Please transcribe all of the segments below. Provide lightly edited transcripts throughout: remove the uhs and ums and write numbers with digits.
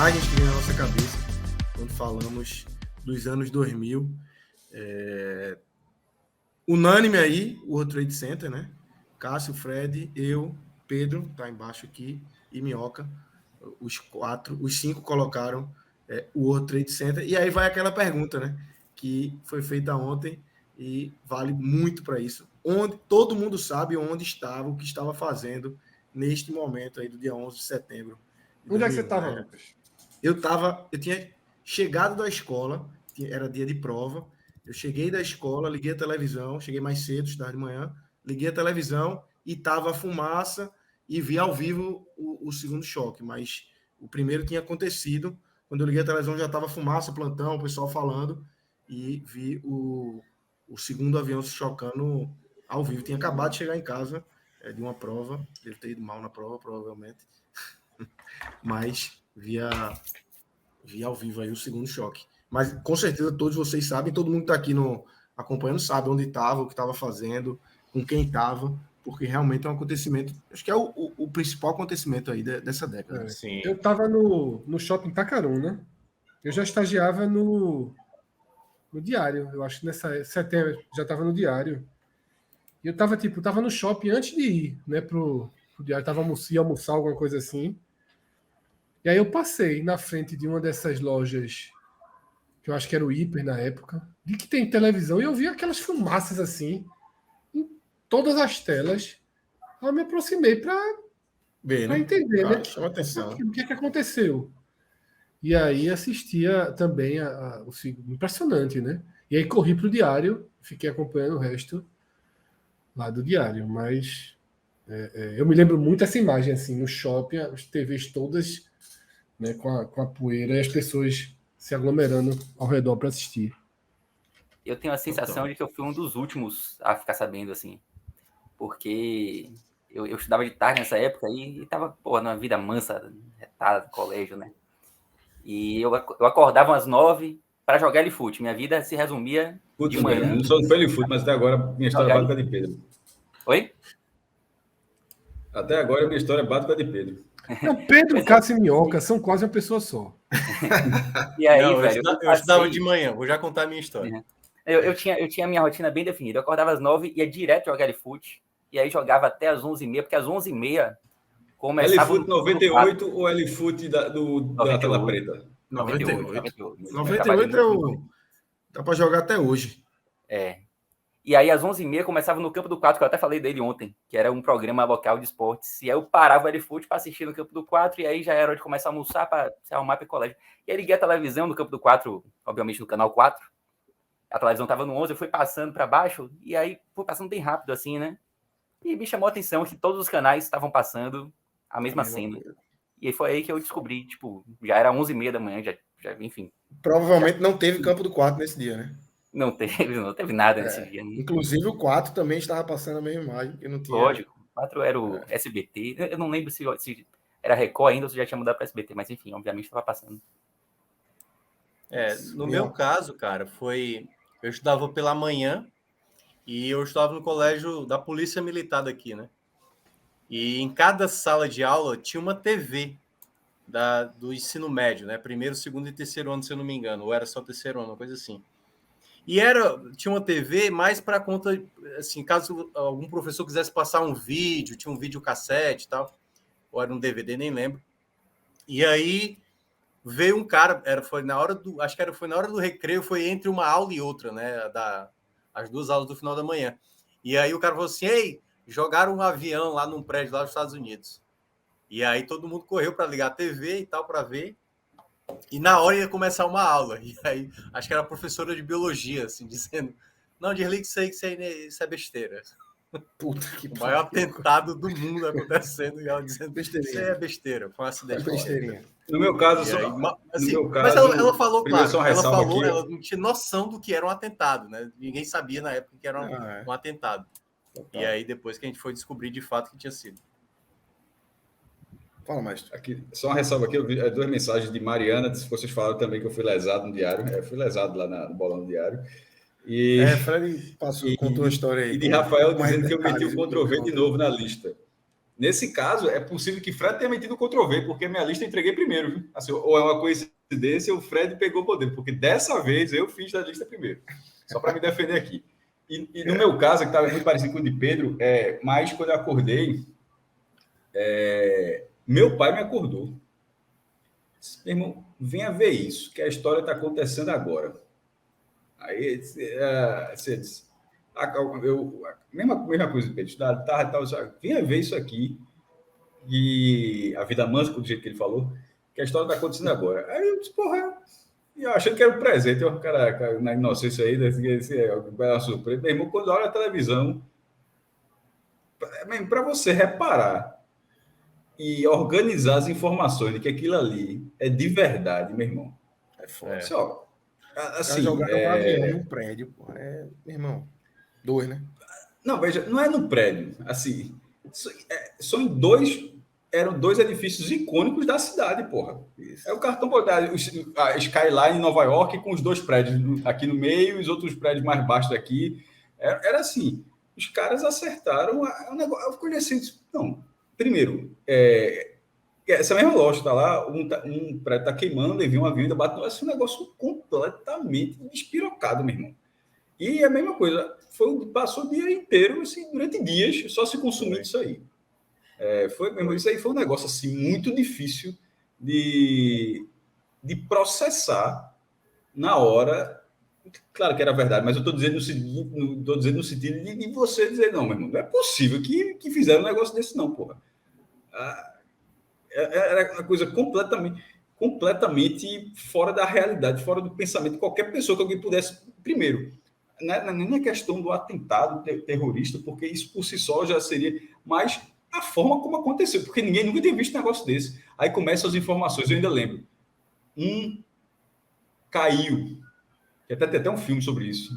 imagens que vêm na nossa cabeça quando falamos dos anos 2000. Unânime aí, o World Trade Center, né? Cássio, Fred, eu, Pedro, tá embaixo aqui, e Minhoca. Os 5 colocaram o World Trade Center. E aí vai aquela pergunta, né? Que foi feita ontem e vale muito para isso. Todo mundo sabe onde estava, o que estava fazendo neste momento aí do dia 11 de setembro. Onde é que você estava, Lucas? Eu tinha chegado da escola, era dia de prova. Eu cheguei da escola, liguei a televisão, cheguei mais cedo, estudar de manhã, liguei a televisão e tava a fumaça e vi ao vivo o segundo choque, mas o primeiro tinha acontecido. Quando eu liguei a televisão já estava fumaça, plantão, o pessoal falando, e vi o segundo avião se chocando ao vivo. Tinha acabado de chegar em casa de uma prova, deve ter ido mal na prova, provavelmente, mas vi ao vivo aí o segundo choque. Mas com certeza todos vocês sabem, todo mundo que está aqui acompanhando sabe onde estava, o que estava fazendo, com quem estava, porque realmente é um acontecimento, acho que é o principal acontecimento aí dessa década. Sim. Eu estava no shopping Tacarum, né? Eu já estagiava no Diário, eu acho que nessa setembro já estava no Diário. E eu tava no shopping antes de ir, né, pro Diário, ia almoçar, alguma coisa assim. E aí eu passei na frente de uma dessas lojas, que eu acho que era o Hiper na época, de que tem televisão, e eu vi aquelas fumaças assim, em todas as telas. Eu me aproximei para entender, né? Chama atenção. O que é que aconteceu? E aí assistia também o segundo, impressionante, né? E aí corri pro Diário, fiquei acompanhando o resto lá do Diário, mas eu me lembro muito dessa imagem, assim, no shopping, as TVs todas, né, com a poeira e as pessoas se aglomerando ao redor para assistir. Eu tenho a sensação de que eu fui um dos últimos a ficar sabendo, assim, porque eu estudava de tarde nessa época e tava, na vida mansa, retada do colégio, né? E eu acordava às 9 para jogar L-Foot. Minha vida se resumia de manhã. Não sou do L-Foot, mas até agora minha história é básica de Pedro. Oi? Até agora minha história é básica de Pedro. Não, Pedro, Cássio e Minhoca são quase uma pessoa só. E aí, velho, eu estudava de manhã, vou já contar a minha história. Eu tinha a minha rotina bem definida. Eu acordava às 9, ia direto jogar L-Foot, e aí jogava até às 11h30, porque às 11h30 começava... L-Foot 98 ou L-Foot da tela preta? 98 dá para jogar até hoje. E aí, às 11h30, começava no Campo do 4, que eu até falei dele ontem, que era um programa local de esportes. E aí eu parava o L-Foot para assistir no Campo do 4, e aí já era hora de começar a almoçar para se arrumar para o colégio. E aí liguei a televisão no Campo do 4, obviamente no canal 4. A televisão estava no 11, eu fui passando para baixo, e aí fui passando bem rápido assim, né? E me chamou a atenção que todos os canais estavam passando a mesma cena. E foi aí que eu descobri, já era 11h30 da manhã, já enfim. Provavelmente não teve Campo do 4 nesse dia, né? Não teve nada nesse dia. Né? Inclusive o 4 também estava passando a mesma imagem, que não tinha... Lógico, o 4 era o SBT. Eu não lembro se era Record ainda ou se já tinha mudado para SBT, mas enfim, obviamente estava passando. No meu caso, cara, eu estudava pela manhã e eu estudava no colégio da Polícia Militar daqui, né? E em cada sala de aula tinha uma TV do ensino médio, né? Primeiro, segundo e terceiro ano, se eu não me engano. Ou era só terceiro ano, uma coisa assim. E tinha uma TV mais para conta, assim, caso algum professor quisesse passar um vídeo, tinha um videocassete e tal, ou era um DVD, nem lembro. E aí veio um cara, foi na hora do recreio, foi entre uma aula e outra, né? As duas aulas do final da manhã. E aí o cara falou assim: ei, jogaram um avião lá num prédio lá dos Estados Unidos. E aí todo mundo correu para ligar a TV e tal, para ver. E na hora ia começar uma aula. E aí, acho que era a professora de biologia, assim, dizendo: não, desliga isso é besteira. Puta que o maior atentado do mundo acontecendo. E ela dizendo: isso é besteira. Foi um acidente. Besteirinha. No meu caso, mas ela falou, claro, aqui, ela não tinha noção do que era um atentado, né? Ninguém sabia na época que era um atentado. Total. E aí, depois que a gente foi descobrir de fato que tinha sido. Fala, mestre. Aqui, só uma ressalva aqui, eu vi 2 mensagens de Mariana, se vocês falaram também que eu fui lesado no Diário. Eu fui lesado lá no bolão do Diário. Fred contou a história aí. E de Rafael dizendo que eu meti o Ctrl-V de novo na lista. Nesse caso, é possível que Fred tenha metido o Ctrl+V, porque a minha lista eu entreguei primeiro. Viu? Assim, ou é uma coincidência, o Fred pegou o poder, porque dessa vez eu fiz da lista primeiro. Só para me defender aqui. E no meu caso, que estava muito parecido com o de Pedro, mas quando eu acordei, meu pai me acordou. Disse, meu irmão, venha ver isso, que a história está acontecendo agora. Aí você disse, mesma coisa, Pedro, venha ver isso aqui, e a vida mansa, do jeito que ele falou, que a história está acontecendo agora. Aí eu disse, porra, e eu achei que era um presente, o cara na inocência aí, uma surpresa. Meu irmão, quando olha a televisão, para você reparar e organizar as informações de que aquilo ali é de verdade, meu irmão. É foda. Assim, jogaram um avião num prédio, pô. Meu irmão, 2, né? Não, veja, não é no prédio. Assim, eram 2 edifícios icônicos da cidade, porra. Isso. É o cartão postal, a Skyline em Nova York com os 2 prédios aqui no meio e os outros prédios mais baixos daqui. Era assim, os caras acertaram o negócio. Eu fiquei assim, não, primeiro, essa mesma loja está lá, um prédio está queimando, e vem um avião ainda bate. Esse negócio completamente despirocado, meu irmão. E a mesma coisa, passou o dia inteiro, assim, durante dias, só se consumindo isso aí. Isso aí foi um negócio assim, muito difícil de processar na hora. Claro que era verdade, mas eu estou dizendo no sentido de você dizer, não, meu irmão, não é possível que fizeram um negócio desse, não, porra. Era uma coisa completamente fora da realidade, fora do pensamento de qualquer pessoa que alguém pudesse. Primeiro, não é questão do atentado terrorista, porque isso por si só já seria, mas a forma como aconteceu, porque ninguém nunca tinha visto um negócio desse. Aí começam as informações, eu ainda lembro. Caiu, que até tem até um filme sobre isso.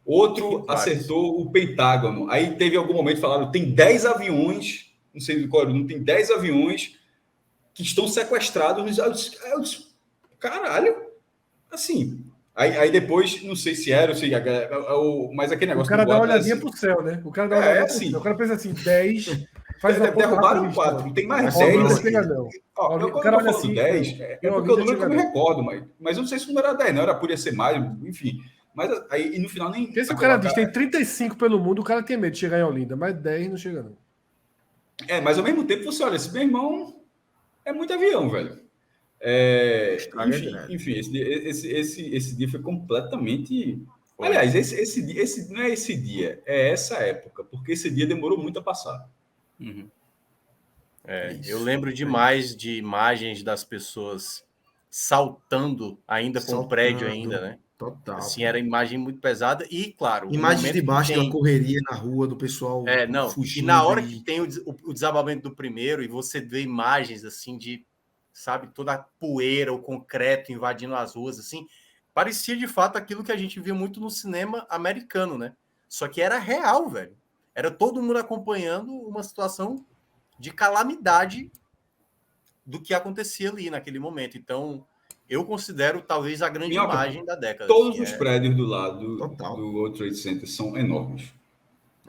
Outro acertou o Pentágono. Aí teve algum momento que falaram, tem 10 aviões, não sei qual, não tem 10 aviões que estão sequestrados. Eu disse, caralho, assim. Aí depois, não sei se era, mas aquele negócio. O cara dá uma olhadinha pro céu, né? O cara dá uma olhadinha pro céu. O cara pensa assim, 10. Derrubaram 4, tem mais 10. Não chega, não. O cara olha assim, 10, porque o número que eu me recordo, mas eu não sei se o número era 10, não, podia ser mais, enfim. Mas aí, no final, nem. Porque se o cara diz tem 35 pelo mundo, o cara tem medo de chegar em Olinda, mas 10 não chega, não. Mas ao mesmo tempo você olha, esse meu irmão é muito avião, velho. Enfim, esse dia foi completamente. Aliás, esse não é esse dia, é essa época, porque esse dia demorou muito a passar. Uhum. Eu lembro demais de imagens das pessoas saltando ainda com o prédio ainda, né? Total. Assim, era imagem muito pesada e, claro... Imagens de baixo da correria na rua, do pessoal fugindo. E na hora que tem o desabamento do primeiro e você vê imagens, assim, de, sabe, toda a poeira, o concreto invadindo as ruas, assim, parecia, de fato, aquilo que a gente via muito no cinema americano, né? Só que era real, velho. Era todo mundo acompanhando uma situação de calamidade do que acontecia ali naquele momento. Então... eu considero talvez a grande imagem da década. Todos os prédios do lado do World Trade Center são enormes.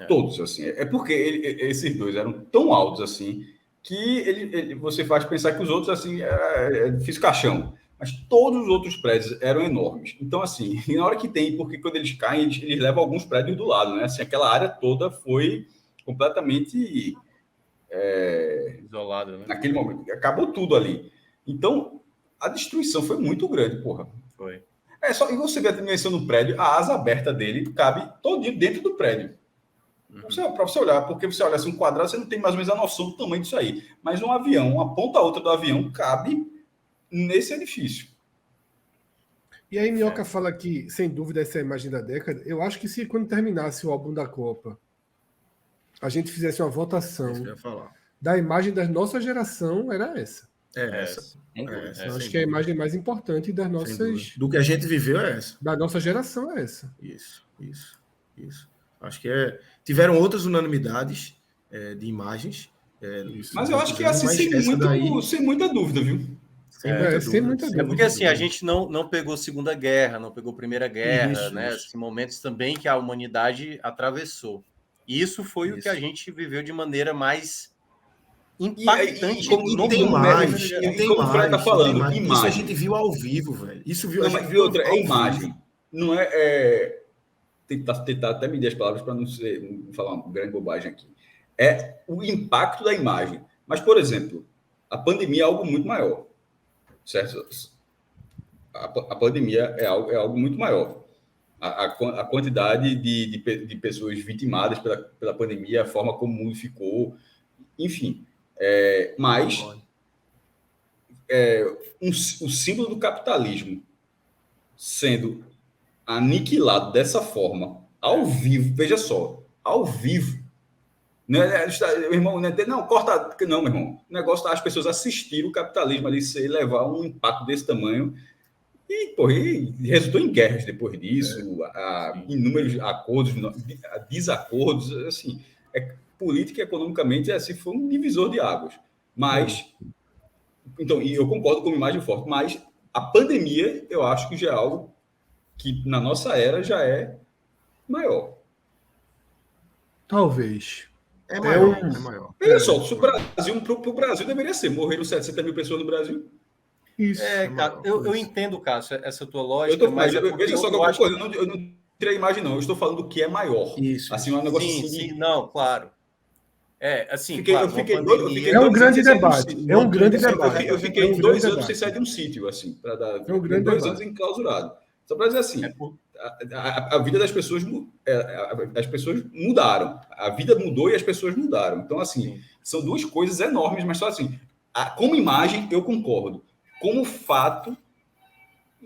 Todos, assim. É porque esses 2 eram tão altos assim que você faz pensar que os outros, assim, é difícil caixão. Mas todos os outros prédios eram enormes. Então, assim, na hora que tem, porque quando eles caem, eles levam alguns prédios do lado, né? Assim, aquela área toda foi completamente isolada, né? Naquele momento. Acabou tudo ali. Então, a destruição foi muito grande, porra. Foi. E você vê a dimensão do prédio, a asa aberta dele cabe todinho dentro do prédio. Para você olhar, porque você olha assim um quadrado, você não tem mais ou menos a noção do tamanho disso aí. Mas um avião, uma ponta a outra do avião, cabe nesse edifício. E aí, Minhoca fala que, sem dúvida, essa é a imagem da década. Eu acho que se quando terminasse o álbum da Copa, a gente fizesse uma votação da imagem da nossa geração, era essa. Eu acho que a imagem mais importante das nossas... do que a gente viveu é essa. Da nossa geração é essa. Isso. Acho que tiveram outras unanimidades de imagens. Mas eu acho que é assim, sem muita dúvida, viu? Sem muita dúvida. Porque assim, a gente não pegou Segunda Guerra, não pegou Primeira Guerra, né? Esses momentos também que a humanidade atravessou. Isso foi o que a gente viveu de maneira mais impactante. Como tem como mais, mesmo, e tem como o Fred tá mais, falando, tem mais. Isso a imagem. gente viu ao vivo, velho. Isso viu, a Não, gente mas viu outra, ao é vivo. imagem. Não tentar até medir as palavras para não falar uma grande bobagem aqui. É o impacto da imagem. Mas, por exemplo, a pandemia é algo muito maior, certo? A pandemia é algo muito maior. A quantidade de pessoas vitimadas pela pandemia, a forma como o mundo ficou, enfim. Mas o símbolo do capitalismo sendo aniquilado dessa forma, ao vivo, veja só, ao vivo. Meu irmão, não, corta. Não, meu irmão. O negócio tá as pessoas assistirem o capitalismo ali levar um impacto desse tamanho. E resultou em guerras depois disso, inúmeros acordos, desacordos, assim, política e economicamente assim, foi um divisor de águas. Mas, então, e eu concordo com uma imagem forte, mas a pandemia, eu acho que já é algo que na nossa era já é maior. Talvez. É maior, um- é maior. Veja só, se o Brasil, para o Brasil deveria ser, morreram 700 mil pessoas no Brasil. Isso. Cara, eu entendo, Cássio, essa tua lógica, Mas mas é porque veja só que eu acho eu não tirei a imagem, não. Eu estou falando do que é maior. Isso. Assim, um negócio sim, assim sim, não, claro. Assim, eu claro, fiquei uma doido, pandemia... É um grande sem sair de um debate. sítio. É um grande Isso é debate. Eu fiquei É um 2 grande anos sem debate. sair de um sítio, assim, para dar. É um grande 2 debate. anos enclausurado. Só para dizer assim, a vida das pessoas, as pessoas mudaram. A vida mudou e as pessoas mudaram. Então, assim, são duas coisas enormes, mas só assim, como imagem, eu concordo. Como fato,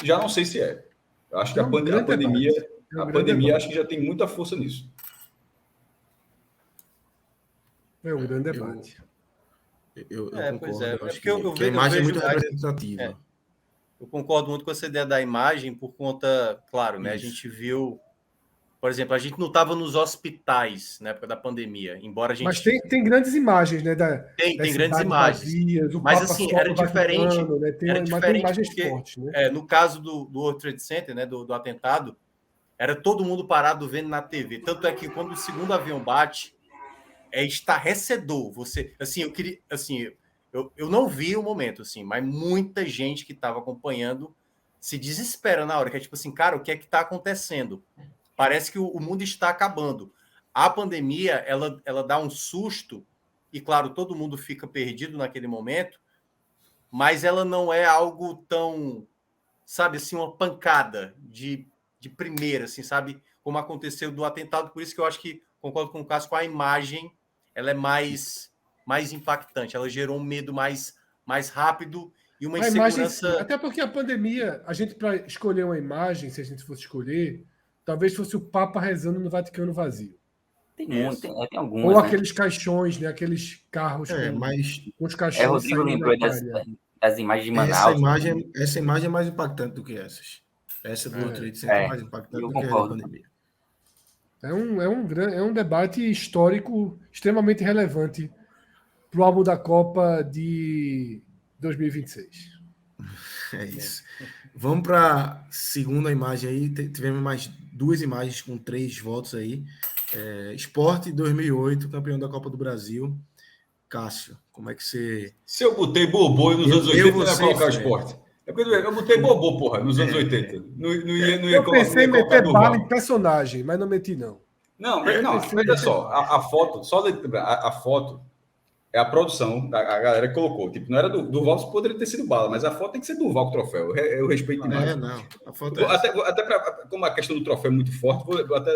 já não sei se é. Eu acho que É um grande pandemia, debate. É um a grande pandemia debate. acho que já tem muita força nisso. É um grande debate. Eu pois concordo. é. Eu acho Porque que a imagem é muito mais... representativa. Eu concordo muito com essa ideia da imagem por conta, claro, né? Isso. A gente viu, por exemplo, a gente não estava nos hospitais na época da pandemia, embora a gente... Mas tem grandes imagens, né? Tem das grandes cidades imagens. vazias, o Mas Papa assim, sobe era no diferente. Vaticano, né? Era Tem diferente imagens porque, fortes, né? no caso do World Trade Center, né, do atentado, era todo mundo parado vendo na TV. Tanto é que quando o segundo avião bate, é estarrecedor. Você, assim, eu queria, assim, eu não vi o momento, assim, mas muita gente que estava acompanhando se desespera na hora, que é tipo assim, cara, o que é que está acontecendo? Parece que o mundo está acabando. A pandemia, ela dá um susto, e claro, todo mundo fica perdido naquele momento, mas ela não é algo tão, sabe, assim, uma pancada de primeira, assim, sabe, como aconteceu do atentado. Por isso que eu acho que, concordo com o Cássio, com a imagem, ela é mais impactante, ela gerou um medo mais rápido e uma A imagem, insegurança... sim. Até porque a pandemia, a gente, para escolher uma imagem, se a gente fosse escolher, talvez fosse o Papa rezando no Vaticano vazio. Tem muito, tem algumas, Ou né? aqueles caixões, né? Aqueles carros Mas com os caixões Rodrigo saindo lembrou da área. das imagens de Manaus. essa imagem é mais impactante do que essas. Essa do World Trade Center é mais impactante eu do que a da concordo. pandemia. É um debate histórico extremamente relevante para o álbum da Copa de 2026. É isso. Vamos para a segunda imagem aí. Tivemos mais 2 imagens com 3 votos aí. Sport 2008, campeão da Copa do Brasil. Cássio, como é que você... Se eu botei Bobô nos anos 80, eu ia colocar o Fred. esporte. É porque eu botei Bobô, porra, nos anos 80. Não ia Eu pensei em colocar meter bala em Durval. personagem, mas não meti, não. Não, pensei veja em só, a foto, a foto é a produção, a galera que colocou. Tipo, não era Durval, poderia ter sido bala, mas a foto tem que ser Durval com o troféu. Eu respeito demais. Não. A foto é Até como a questão do troféu é muito forte, vou até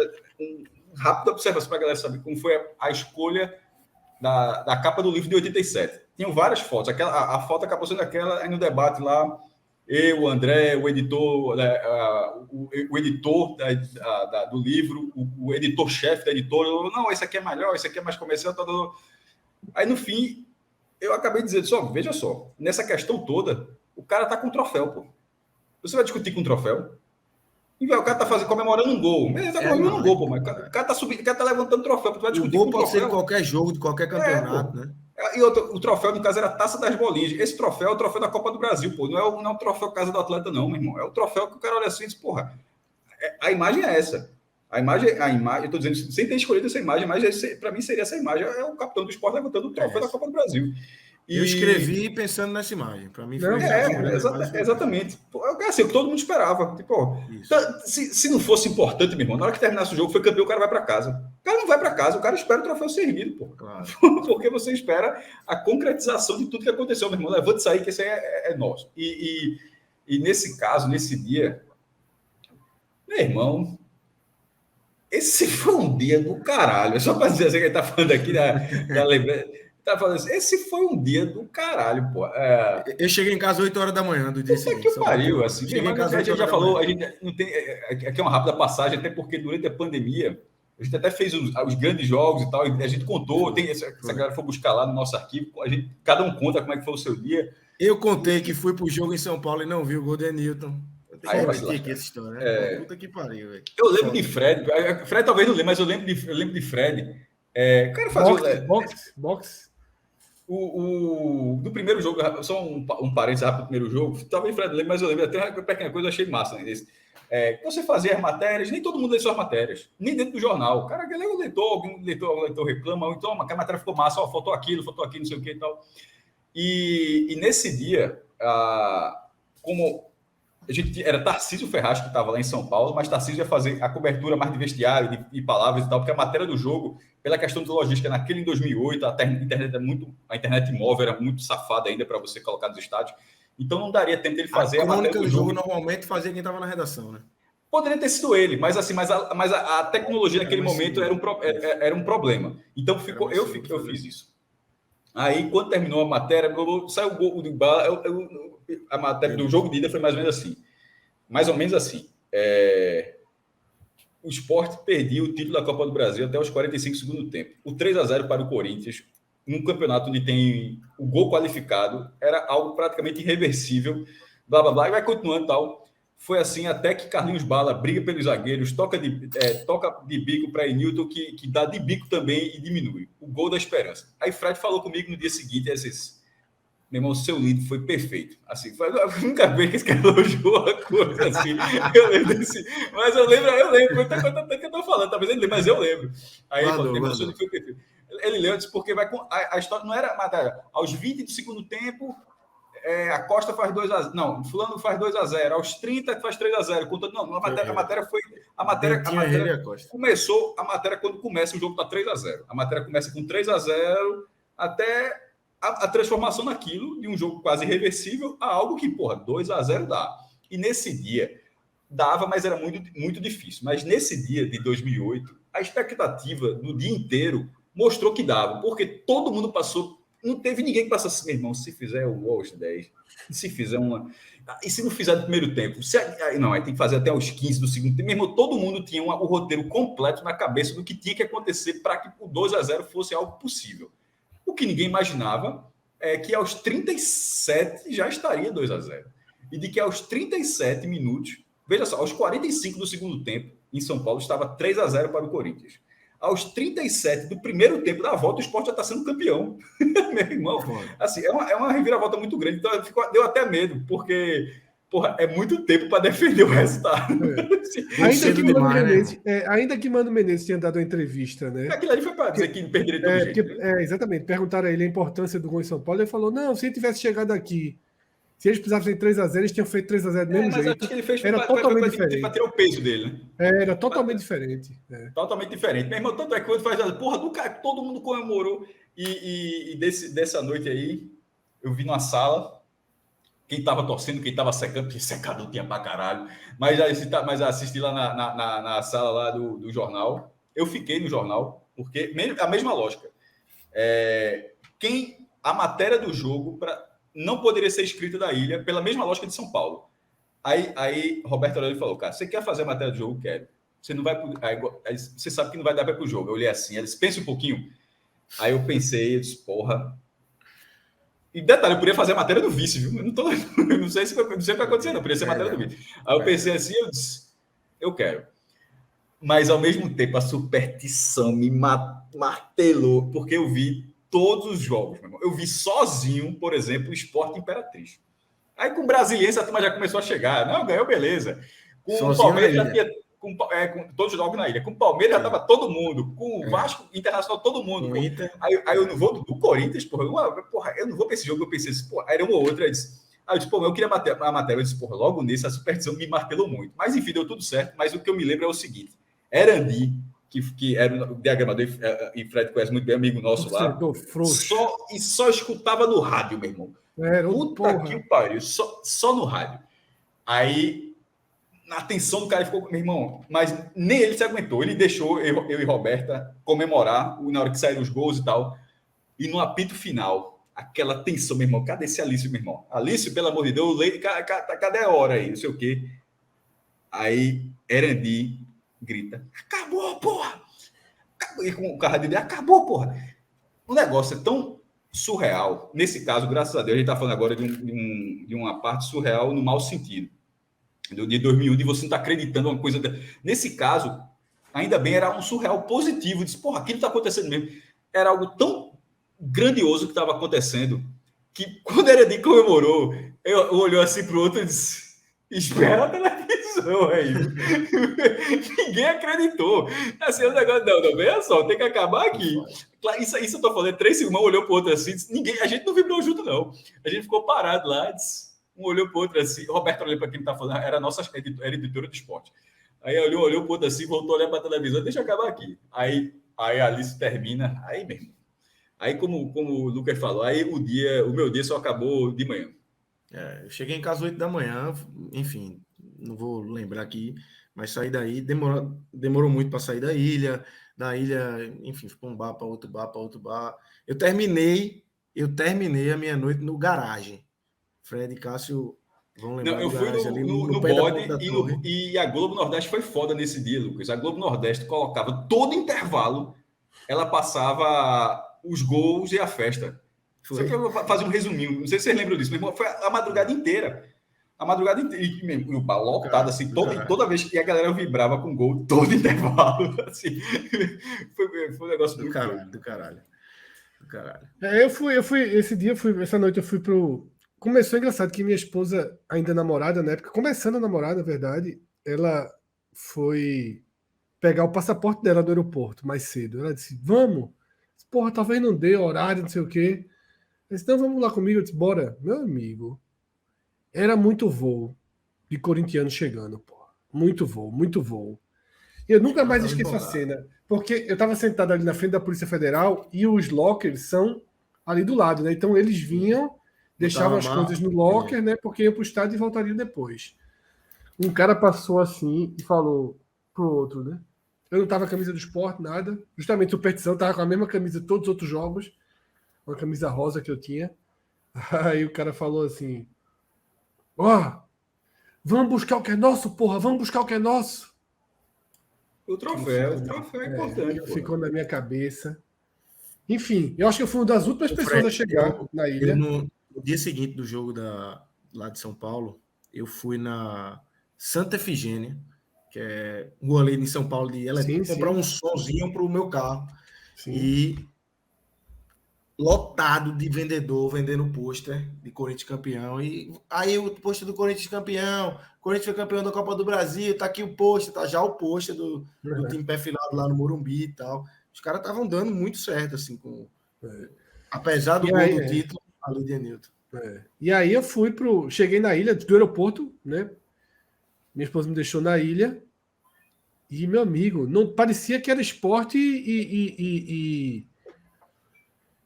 rápida observação para a galera saber como foi a escolha da capa do livro de 87. Tinham várias fotos. A foto acabou sendo aquela, aí no debate lá, eu, o André, o editor, o editor do livro, o editor-chefe da editora, não, esse aqui é melhor, esse aqui é mais comercial. Aí, no fim, eu acabei dizendo, veja só, nessa questão toda, o cara tá com um troféu, pô. Você vai discutir com um troféu? E o cara tá comemorando um gol. Ele tá comemorando um gol, pô, mas o cara tá subindo, o cara tá levantando troféu. Tu vai discutir o gol com pode troféu. ser de qualquer jogo, de qualquer campeonato, né? E o troféu, no caso, era a Taça das Bolinhas. Esse troféu é o troféu da Copa do Brasil, pô. Não é o troféu Casa do Atleta, não, meu irmão. É o troféu que o cara olha assim e diz, porra, a imagem é essa. A imagem, eu estou dizendo, sem ter escolhido essa imagem, mas para mim seria essa imagem, é o capitão do Sport levantando o troféu da Copa do Brasil. Eu escrevi pensando nessa imagem. Para mim foi exatamente. Assim, o que todo mundo esperava. Tipo, se não fosse importante, meu irmão, na hora que terminasse o jogo, foi campeão, o cara vai para casa. O cara não vai para casa, o cara espera o troféu ser erguido, pô. Claro. Porque você espera a concretização de tudo que aconteceu, meu irmão. Levante isso aí, que esse aí é nosso. E nesse caso, nesse dia, meu irmão, esse foi um dia do caralho. Só para dizer assim, que ele tá falando aqui da lembrança. Tá falando assim, esse foi um dia do caralho, pô. Eu cheguei em casa 8 horas da manhã do dia seguinte. Que pariu, assim. Cheguei em casa a gente já falou, a gente não tem. Aqui é uma rápida passagem, até porque durante a pandemia, a gente até fez os grandes jogos e tal, e a gente contou, se a galera for buscar lá no nosso arquivo, cada um conta como é que foi o seu dia. Eu contei que fui pro jogo em São Paulo e não vi o gol de Newton. Tem que repetir aqui essa história. Puta que pariu, velho. Eu lembro de Fred. Fred talvez não lembre, mas eu lembro de Fred. O cara fazia boxe. Do primeiro jogo, só um parênteses rápido do primeiro jogo, talvez Fred lembre, mas eu lembro até uma pequena coisa, eu achei massa, né? Você fazia as matérias, nem todo mundo lê suas matérias, nem dentro do jornal. O cara, o leitor reclama, ou então a matéria ficou massa, faltou aquilo, não sei o que e tal. E nesse dia, como a gente era Tarcísio Ferraz que estava lá em São Paulo, mas Tarcísio ia fazer a cobertura mais de vestiário, de palavras e tal, porque a matéria do jogo, pela questão de logística, naquele em 2008, a internet móvel era muito safada ainda para você colocar nos estádios, então não daria tempo dele fazer a matéria do jogo. Normalmente fazia quem estava na redação, né? Poderia ter sido ele, mas a tecnologia naquele momento era um problema. Então eu fiz isso. Aí, quando terminou a matéria, saiu o gol do Bala, a matéria do jogo de ida foi mais ou menos assim. O Sport perdia o título da Copa do Brasil até os 45 segundos do tempo. O 3-0 para o Corinthians, num campeonato onde tem o gol qualificado, era algo praticamente irreversível, blá, blá, blá, e vai continuando tal. Foi assim até que Carlinhos Bala briga pelos zagueiros, toca de bico para Newton, que dá de bico também e diminui. O gol da esperança. Aí Fred falou comigo no dia seguinte, meu irmão, seu lindo foi perfeito. Assim, foi a única vez que esse cara elogiou a coisa assim. Eu lembro desse. Mas eu lembro, até que eu tô falando, talvez ele lembre, mas eu lembro. Aí ele falou, que foi perfeito. Ele leu, disse, porque a história não era matéria. Aos 20 do segundo tempo, a Costa faz 2-0. Não, fulano faz 2-0. Aos 30 faz 3-0. Não, a matéria foi. A matéria começou. A matéria, quando começa, o jogo tá 3-0. A matéria começa com 3-0 até a transformação naquilo, de um jogo quase irreversível, a algo que, 2-0 dá. E nesse dia, dava, mas era muito, muito difícil. Mas nesse dia de 2008, a expectativa do dia inteiro mostrou que dava, porque todo mundo passou. Não teve ninguém que passasse, meu irmão, se fizer o gol aos 10, se fizer uma... E se não fizer no primeiro tempo? Aí tem que fazer até os 15 do segundo tempo. Meu irmão, todo mundo tinha o roteiro completo na cabeça do que tinha que acontecer para que o 2-0 fosse algo possível. O que ninguém imaginava é que aos 37 já estaria 2-0. E de que aos 37 minutos, veja só, aos 45 do segundo tempo, em São Paulo, estava 3-0 para o Corinthians. Aos 37 do primeiro tempo da volta, o Sport já está sendo campeão. Meu irmão, assim, é uma reviravolta muito grande. Então, deu até medo, porque é muito tempo para defender o resultado. Ainda que Mano Menezes tinha dado uma entrevista, né? Aquilo ali foi para dizer que perderia todo jeito. Né? Exatamente. Perguntaram a ele a importância do gol em São Paulo. Ele falou, não, se ele tivesse chegado aqui, se eles precisassem de 3-0, eles tinham feito 3-0 do mesmo jeito. Acho que ele fez era totalmente diferente. Para tirar o peso dele, né? Era totalmente diferente. Totalmente diferente. Meu irmão, tanto é que quando faz do cara, todo mundo comemorou. E dessa noite aí, eu vi numa sala, quem estava torcendo, quem estava secando, porque secador tinha pra caralho, mas assisti lá na sala lá do jornal. Eu fiquei no jornal, porque a mesma lógica. A matéria do jogo não poderia ser escrita da Ilha, pela mesma lógica de São Paulo. Aí Roberto Aurélio falou, cara, você quer fazer a matéria do jogo? Quero. Você não vai... Você sabe que não vai dar para ir pro jogo. Eu olhei assim, ele disse, pensa um pouquinho. Aí eu pensei, eu disse, porra... E detalhe, eu podia fazer a matéria do vice, viu? Eu não sei se vai acontecer, não. Podia ser a matéria do vice. Aí eu pensei assim, eu disse, eu quero. Mas, ao mesmo tempo, a superstição me martelou, porque eu vi todos os jogos, meu irmão. Eu vi sozinho, por exemplo, o Sport Imperatriz. Aí, com o Brasiliense, a turma já começou a chegar. Não, ganhou, beleza. Com o Palmeiras, com todos os jogos na ilha. Com o Palmeiras já tava todo mundo. Com o Vasco, Internacional, todo mundo. Com o Inter. Aí eu não vou do Corinthians, porra. Eu não vou pra esse jogo. Eu pensei assim, porra, era uma ou outra. Aí eu disse, pô, eu queria bater a matéria. Eu disse, porra, logo nesse, a superstição me martelou muito. Mas enfim, deu tudo certo. Mas o que eu me lembro é o seguinte: Erandi, que era o diagramador, e Fred conhece muito bem, amigo nosso lá, só escutava no rádio, meu irmão. Puta que pariu, só no rádio. Aí, na tensão do cara, ficou, meu irmão, mas nem ele se aguentou. Ele deixou eu e Roberta comemorar na hora que saíram os gols e tal. E no apito final, aquela tensão, meu irmão. Cadê esse Alício, meu irmão? Alício, pelo amor de Deus, cadê a hora aí? Não sei o quê. Aí, Erandi grita: acabou, porra! E com o carro de acabou, porra! O negócio é tão surreal. Nesse caso, graças a Deus, a gente está falando agora de uma parte surreal no mau sentido. De 2001, de você não estar acreditando uma coisa. Nesse caso, ainda bem, era um surreal positivo. Diz, porra, aquilo está acontecendo mesmo. Era algo tão grandioso que estava acontecendo que quando Erandi comemorou, eu olhou assim para o outro e disse: espera a televisão aí. Ninguém acreditou. Assim, o negócio, não, veja só, tem que acabar aqui. Isso eu tô falando, 3 segundos, um olhou pro outro assim, disse, a gente não vibrou junto, não. A gente ficou parado lá, disse, um olhou pro outro assim, Roberto olhou para quem tá falando, era a nossa editora de esporte. Aí olhou pro outro assim, voltou a olhar para a televisão, deixa eu acabar aqui. Aí a Alice termina, aí mesmo. Aí, como o Lucas falou, aí o meu dia só acabou de manhã. Eu cheguei em casa 8 da manhã, enfim, não vou lembrar aqui, mas saí daí, demorou muito para sair da ilha, enfim, ficou um bar para outro bar. Eu terminei a minha noite no garagem. Fred e Cássio vão lembrar. Não, eu fui no bode e a Globo Nordeste foi foda nesse dia, Lucas. A Globo Nordeste colocava todo intervalo, ela passava os gols e a festa. Só que eu vou fazer um resuminho. Não sei se vocês lembram disso, mas foi a madrugada inteira. A madrugada inteira. E o bar lotado, assim, toda vez que a galera vibrava com gol, todo intervalo. Assim. Foi um negócio muito do caralho. Essa noite eu fui pro. Começou engraçado que minha esposa, ainda namorada na época, começando a namorar, na verdade, ela foi pegar o passaporte dela do aeroporto mais cedo. Ela disse: vamos. Porra, talvez não dê horário, não sei o quê. Eu disse: não, vamos lá comigo. Eu disse: bora. Meu amigo, era muito voo de corintiano chegando, porra. Muito voo. E eu nunca mais esqueço a cena, porque eu estava sentado ali na frente da Polícia Federal e os lockers são ali do lado, né? Então eles vinham, deixavam as coisas no locker, né? Porque iam pro estádio e voltariam depois. Um cara passou assim e falou pro outro, né? Eu não tava com a camisa do esporte, nada. Justamente o Superstição tava com a mesma camisa de todos os outros jogos. Uma camisa rosa que eu tinha. Aí o cara falou assim: ó, vamos buscar o que é nosso, porra. Vamos buscar o que é nosso. O troféu é importante. Ficou na minha cabeça. Enfim, eu acho que eu fui uma das últimas pessoas a chegar na ilha. No dia seguinte do jogo lá de São Paulo, eu fui na Santa Efigênia, que é um rolê em São Paulo de comprar um sonzinho para o meu carro. Sim. E lotado de vendedor vendendo pôster de Corinthians campeão. E aí o pôster do Corinthians campeão, Corinthians foi campeão da Copa do Brasil, tá aqui o pôster, tá já o pôster do time pé filado lá no Morumbi e tal. Os caras estavam dando muito certo, assim, apesar do gol do título, ali de Newton. E aí eu cheguei na ilha do aeroporto, né? Minha esposa me deixou na ilha e, meu amigo, não parecia que era Sport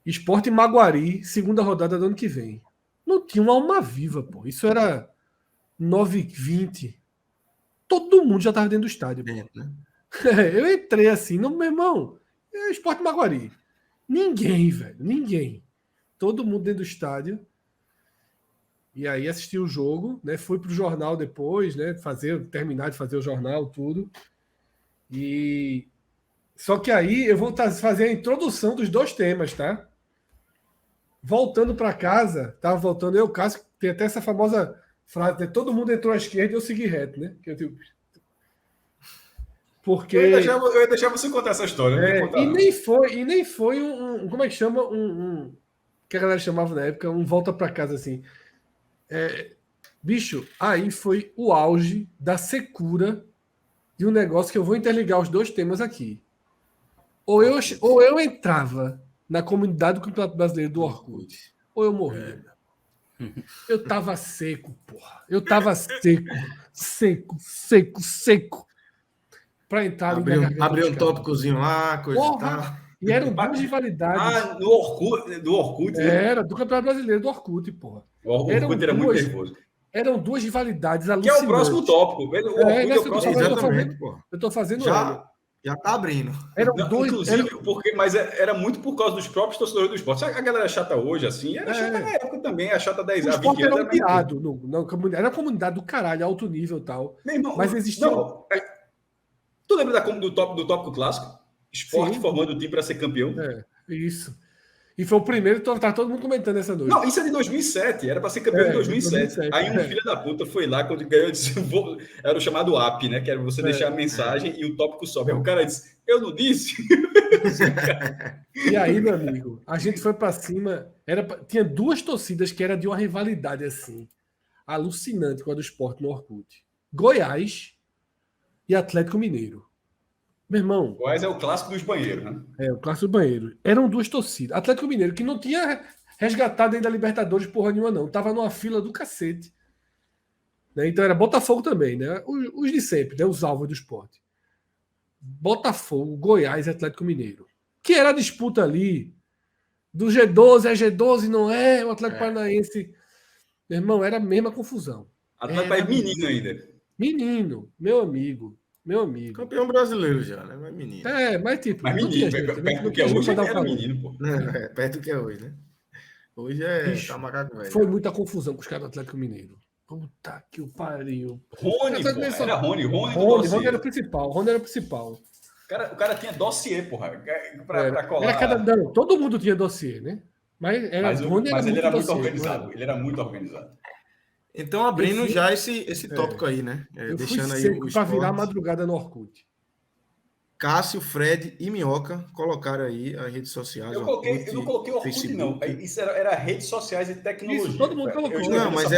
Sport Maguari, segunda rodada do ano que vem. Não tinha uma alma viva, pô. Isso era 9h20. Todo mundo já estava dentro do estádio. Né? Eu entrei assim, meu irmão, é Sport Maguari. Ninguém, velho, ninguém. Todo mundo dentro do estádio. E aí assisti o jogo, né? Fui pro jornal depois, né? Terminar de fazer o jornal, tudo. E só que aí eu vou fazer a introdução dos 2 temas, tá? Voltando para casa, tava voltando eu, Cássio, tem até essa famosa frase, né? Todo mundo entrou à esquerda e eu segui reto, né? Que eu digo... Porque eu ia deixar você contar essa história. E nem foi um como é que chama que a galera chamava na época, um volta para casa assim. Bicho, aí foi o auge da secura de um negócio que eu vou interligar os dois temas aqui. Ou eu entrava na comunidade do Campeonato Brasileiro do Orkut, ou eu morria. Eu tava seco, porra. Eu tava seco. Pra entrar ali na garganta Abrir dos um caras. tópicozinho lá, coisa e Porra! tal. E eram duas rivalidades. do Orkut. Era, do Campeonato Brasileiro do Orkut, porra. O Orkut era muito nervoso. Eram duas rivalidades Que é alucinantes. o próximo tópico. O Orkut é o próximo tópico. Exatamente, pô. Eu tô fazendo Já tá abrindo. Eram Não, dois. inclusive, mas era muito por causa dos próprios torcedores do esporte. A galera chata hoje, assim, era chata na época também. A chata 10 O a 20 esporte era anos. odiado. Era uma comunidade do caralho, alto nível e tal. Meu irmão, Mas existia. Tu lembra do tópico clássico? Esporte Sim. formando o time para ser campeão? Isso. E foi o primeiro, tá todo mundo comentando essa noite. Não, isso é de 2007, era para ser campeão em 2007. Aí um filho da puta foi lá, quando ganhou, disse, era o chamado app, né? Que era você deixar a mensagem e o tópico sobe. Aí o cara disse, eu não disse? E aí, meu amigo, a gente foi para cima. Tinha duas torcidas que era de uma rivalidade assim, alucinante com a do Sport no Orkut. Goiás e Atlético Mineiro. Meu irmão. Goiás é o clássico dos banheiros, né? O clássico do banheiro. Eram duas torcidas. Atlético Mineiro, que não tinha resgatado ainda a Libertadores porra nenhuma, não. Tava numa fila do cacete. Né? Então era Botafogo também, né? Os de sempre, né? Os alvos do esporte. Botafogo, Goiás e Atlético Mineiro. Que era a disputa ali do G12, é G12, não é? O Atlético Paranaense. Meu irmão, era a mesma confusão. Atlético é menino ainda. Menino, meu amigo. Campeão brasileiro já, né? Mas menino. Mas tipo. Mas menino, perto do que é hoje, era menino, pô. Perto do que é hoje, né? Hoje tá macaco velho. Foi muita confusão com os caras do Atlético Mineiro. Puta que o pariu. Rony, pô. Era Rony. Rony era o principal. O cara tinha dossiê, porra, pra colar. Todo mundo tinha dossiê, né? Mas ele era muito organizado. Ele era muito organizado. Então, abrindo já esse tópico aí, né? Deixando aí o para virar madrugada no Orkut. Cássio, Fred e Minhoca colocaram aí as redes sociais. Eu não coloquei o Orkut, Facebook. Não. Isso era redes sociais e tecnologia. Isso, todo mundo colocou. Não, mas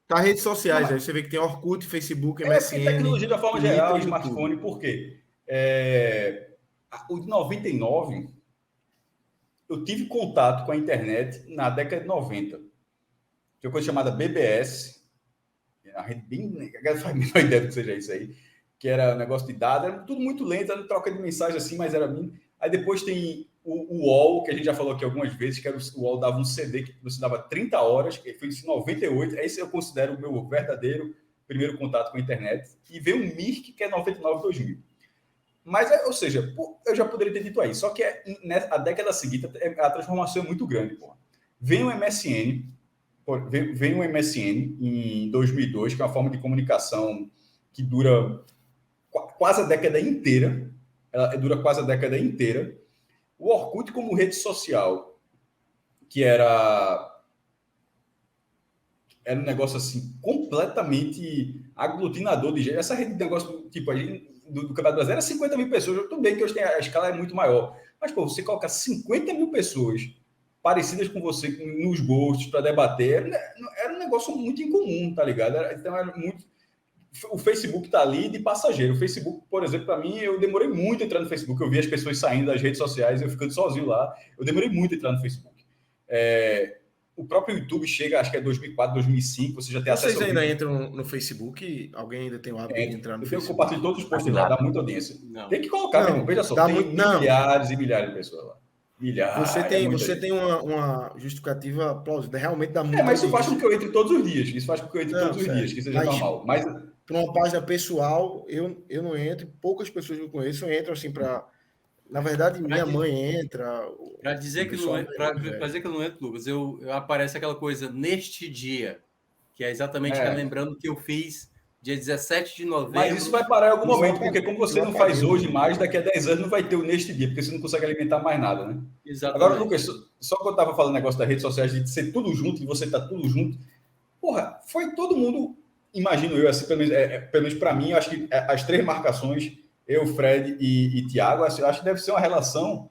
tá redes sociais. Aí você vê que tem Orkut, Facebook, MSN. Tecnologia da forma geral, smartphone, por quê? O de 99, eu tive contato com a internet na década de 90. Tinha uma coisa chamada BBS, a rede bem... A faz a menor ideia do que seja isso aí, que era um negócio de dados, era tudo muito lento, era troca de mensagem assim, mas era mínimo. Aí depois tem o UOL, que a gente já falou aqui algumas vezes, que era o UOL dava um CD que você dava 30 horas, que foi em 98, esse eu considero o meu verdadeiro primeiro contato com a internet, e veio um Mirk, que é 99, 2000. Mas, ou seja, eu já poderia ter dito aí, só que a década seguinte a transformação é muito grande, pô. Vem o MSN em 2002, que é uma forma de comunicação que dura quase a década inteira. Ela dura quase a década inteira. O Orkut como rede social, que era um negócio assim, completamente aglutinador de gente. Essa rede de negócio, tipo, a gente, do Campeonato Brasileiro era 50 mil pessoas. Tudo bem que hoje a escala é muito maior. Mas, pô, você coloca 50 mil pessoas parecidas com você nos gostos para debater, era um negócio muito incomum, tá ligado? Então era muito. O Facebook tá ali de passageiro. O Facebook, por exemplo, para mim, eu demorei muito a entrar no Facebook. Eu vi as pessoas saindo das redes sociais, eu ficando sozinho lá. Eu demorei muito a entrar no Facebook. O próprio YouTube chega, acho que é 2004, 2005, você já tem acesso. Vocês ainda entram no Facebook? Alguém ainda tem o hábito de entrar no Facebook? Eu compartilho todos os posts lá, dá muita audiência. Não. Tem que colocar, não, veja só, tem milhares e milhares de pessoas lá. Milhares. Você tem uma justificativa plausível, realmente dá muito. Mas isso faz com que eu entre todos os dias. Isso faz com que eu entre todos os dias, que seja normal. Mas para uma página pessoal, eu não entro, poucas pessoas que eu conheço entram assim para. Na verdade, minha mãe entra. Para dizer que não entra, para dizer que eu não entro, Lucas, eu aparece aquela coisa neste dia, que é exatamente lembrando que eu fiz dia 17 de novembro. Mas isso vai parar em algum momento, porque como você não faz hoje mais, daqui a 10 anos não vai ter o neste dia, porque você não consegue alimentar mais nada, né? Exatamente. Agora, Lucas, só que eu estava falando negócio das redes sociais, de ser tudo junto, de você estar tudo junto. Porra, foi todo mundo, imagino eu, assim, pelo menos para mim, eu acho que as três marcações, eu, Fred e Thiago, eu acho que deve ser uma relação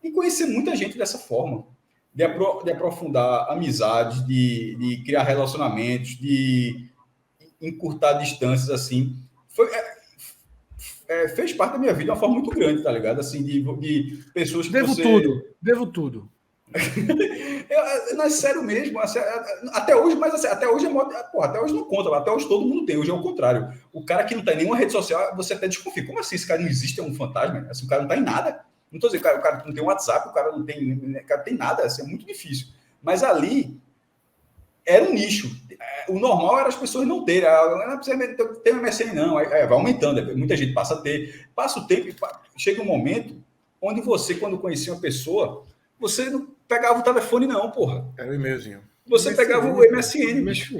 de conhecer muita gente dessa forma, de aprofundar amizades, de criar relacionamentos, de encurtar distâncias, assim. fez parte da minha vida de uma forma muito grande, tá ligado? Assim, de pessoas que Devo tudo. Não, é sério mesmo. Até hoje, mas assim, até hoje até hoje não conta. Até hoje todo mundo tem. Hoje é o contrário. O cara que não tá em nenhuma rede social, você até desconfia. Como assim? Esse cara não existe, é um fantasma? Assim, o cara não tá em nada. Não tô dizendo que o cara não tem WhatsApp, o cara não tem, o cara tem nada. Assim, é muito difícil. Mas ali era um nicho. O normal era as pessoas não terem. Não precisa ter um MSN, não. Aí vai aumentando. Muita gente passa a ter. Passa o tempo e chega um momento onde você, quando conhecia uma pessoa, você não pegava o telefone, não, porra. Era o e-mailzinho. Você pegava o MSN, bicho.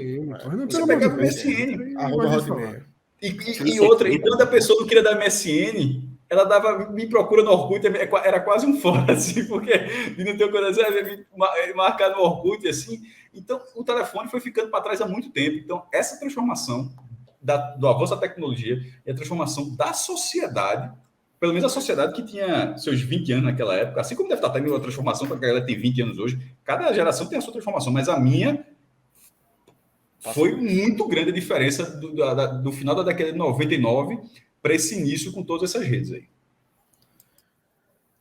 Você pegava o MSN. @hotmail. E outra, e quando a pessoa não queria dar MSN, ela dava, me procura no Orkut, era quase um fora, assim, porque não tem coisa, marcar no Orkut, assim. Então, o telefone foi ficando para trás há muito tempo. Então, essa transformação do avanço da tecnologia e a transformação da sociedade, pelo menos a sociedade que tinha seus 20 anos naquela época, assim como deve estar tendo uma transformação, porque a galera tem 20 anos hoje, cada geração tem a sua transformação, mas a minha foi muito grande a diferença do final da década de 99 para esse início com todas essas redes aí.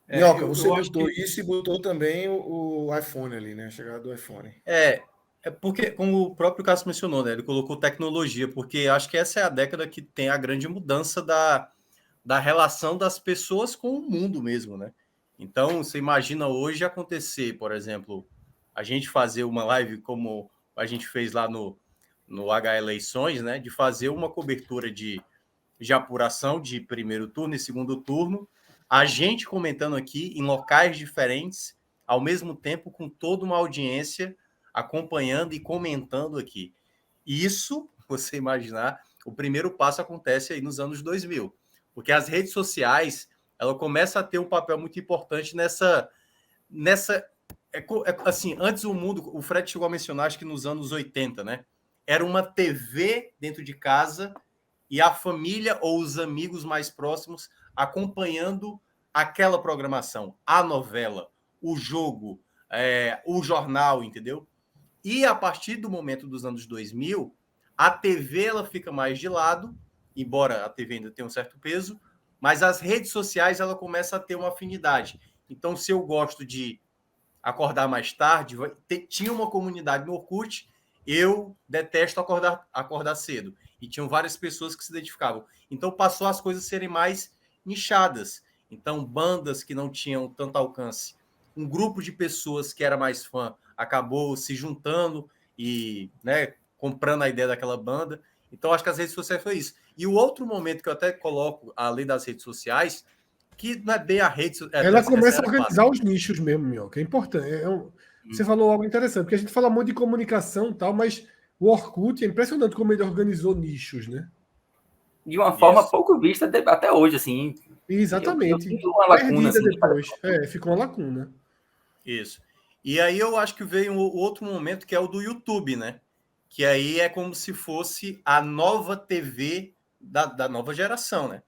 Minhoca, você botou isso e botou também o iPhone ali, né? A chegada do iPhone. É porque, como o próprio Cássio mencionou, né? Ele colocou tecnologia, porque acho que essa é a década que tem a grande mudança da relação das pessoas com o mundo mesmo, né? Então, você imagina hoje acontecer, por exemplo, a gente fazer uma live como a gente fez lá no H Eleições, né? De fazer uma cobertura de apuração de primeiro turno e segundo turno, a gente comentando aqui em locais diferentes, ao mesmo tempo com toda uma audiência acompanhando e comentando aqui. Isso, você imaginar, o primeiro passo acontece aí nos anos 2000, porque as redes sociais, ela começa a ter um papel muito importante nessa assim, antes o mundo, o Fred chegou a mencionar, acho que nos anos 80, né? Era uma TV dentro de casa e a família ou os amigos mais próximos acompanhando aquela programação, a novela, o jogo, o jornal, entendeu? E a partir do momento dos anos 2000, a TV ela fica mais de lado, embora a TV ainda tenha um certo peso, mas as redes sociais ela começa a ter uma afinidade. Então, se eu gosto de acordar mais tarde, tinha uma comunidade no Orkut, eu detesto acordar cedo. E tinham várias pessoas que se identificavam. Então, passou as coisas serem mais nichadas. Então, bandas que não tinham tanto alcance, um grupo de pessoas que era mais fã acabou se juntando e, né, comprando a ideia daquela banda. Então, acho que as redes sociais foi isso. E o outro momento que eu até coloco, além das redes sociais, que não é bem a rede... Ela começa a organizar os nichos mesmo, Minhoca. É importante. Você falou algo interessante, porque a gente fala muito de comunicação e tal, mas o Orkut é impressionante como ele organizou nichos, né? De uma forma pouco vista até hoje, assim. Exatamente. Uma lacuna, assim, depois. Ficou uma lacuna. Isso. E aí eu acho que veio um outro momento que é o do YouTube, né? Que aí é como se fosse a nova TV da nova geração, né?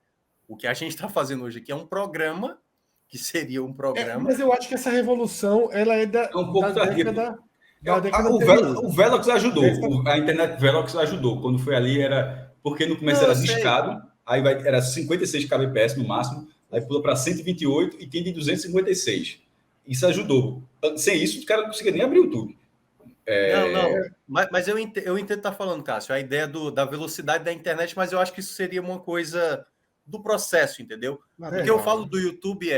O que a gente está fazendo hoje aqui é um programa, que seria um programa... mas eu acho que essa revolução, ela é um pouco da década... O Velox ajudou, a internet Velox ajudou. Quando foi ali, era... Porque no começo era discado, aí era 56 kbps no máximo, aí pula para 128 e tem de 256. Isso ajudou. Sem isso, o cara não conseguia nem abrir o YouTube. Não. Mas eu entendo estar falando, Cássio, a ideia da velocidade da internet, mas eu acho que isso seria uma coisa do processo, entendeu? O que eu falo do YouTube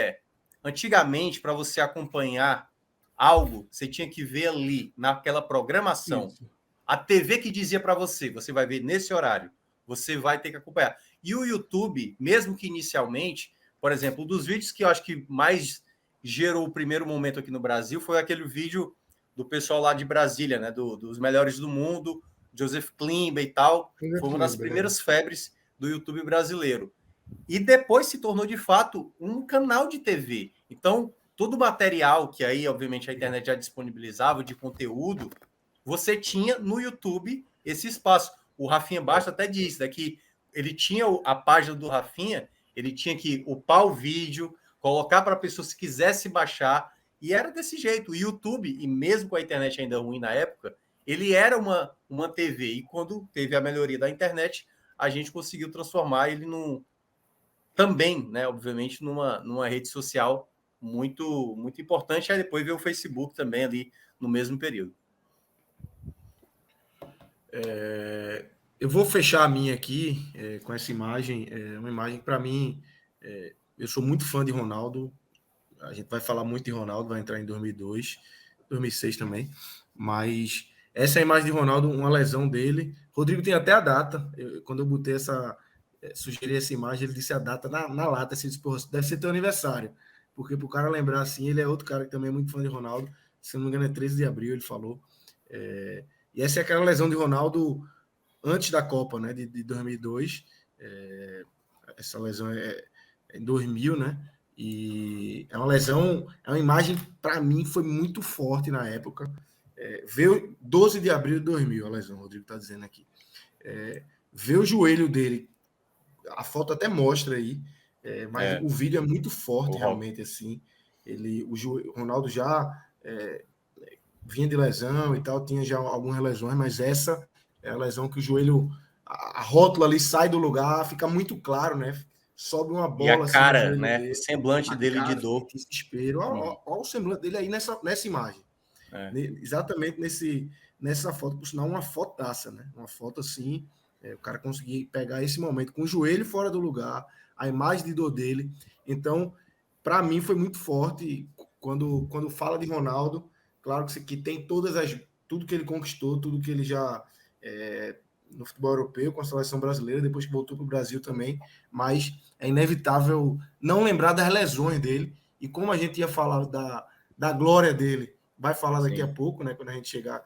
antigamente, para você acompanhar algo, você tinha que ver ali, naquela programação. Isso. A TV que dizia para você vai ver nesse horário, você vai ter que acompanhar. E o YouTube, mesmo que inicialmente, por exemplo, um dos vídeos que eu acho que mais gerou o primeiro momento aqui no Brasil foi aquele vídeo do pessoal lá de Brasília, né? Dos melhores do mundo, Joseph Klimber e tal. Foi uma das primeiras febres do YouTube brasileiro. E depois se tornou, de fato, um canal de TV. Então, todo o material que aí, obviamente, a internet já disponibilizava de conteúdo, você tinha no YouTube esse espaço. O Rafinha Bastos até disse, né, que ele tinha a página do Rafinha, ele tinha que upar o vídeo, colocar para a pessoa se quisesse baixar, e era desse jeito. O YouTube, e mesmo com a internet ainda ruim na época, ele era uma TV, e quando teve a melhoria da internet, a gente conseguiu transformar ele também, né, obviamente, numa rede social muito, muito importante. Aí depois veio o Facebook também ali no mesmo período. Eu vou fechar a minha aqui com essa imagem. É uma imagem que, para mim, eu sou muito fã de Ronaldo. A gente vai falar muito de Ronaldo, vai entrar em 2002, 2006 também. Mas essa é a imagem de Ronaldo, uma lesão dele. Rodrigo tem até a data. Quando eu botei sugeri essa imagem, ele disse a data na lata. Assim, disse, deve ser teu aniversário. Porque para o cara lembrar assim, ele é outro cara que também é muito fã de Ronaldo. Se não me engano, é 13 de abril, ele falou. E essa é aquela lesão de Ronaldo antes da Copa, né, de 2002. Essa lesão é em 2000, né? E é uma lesão, é uma imagem, para mim, foi muito forte na época. Veio 12 de abril de 2000, a lesão, o Rodrigo está dizendo aqui. Vê o joelho dele, a foto até mostra aí, mas o vídeo é muito forte, realmente, assim. O Ronaldo já vinha de lesão e tal, tinha já algumas lesões, mas essa é a lesão que o joelho, a rótula ali sai do lugar, fica muito claro, né? Sobe uma bola. E a cara, assim, né? dele, o semblante dele de dor. Desespero. Olha o semblante dele aí nessa imagem. Exatamente nessa foto, por sinal, uma fotaça, né? Uma foto assim, o cara conseguir pegar esse momento com o joelho fora do lugar, a imagem de dor dele. Então, para mim, foi muito forte quando fala de Ronaldo. Claro que tem tudo que ele conquistou, tudo que ele já no futebol europeu, com a seleção brasileira, depois que voltou para o Brasil também, mas é inevitável não lembrar das lesões dele, e como a gente ia falar da glória dele, vai falar daqui a pouco, né, quando a gente chegar,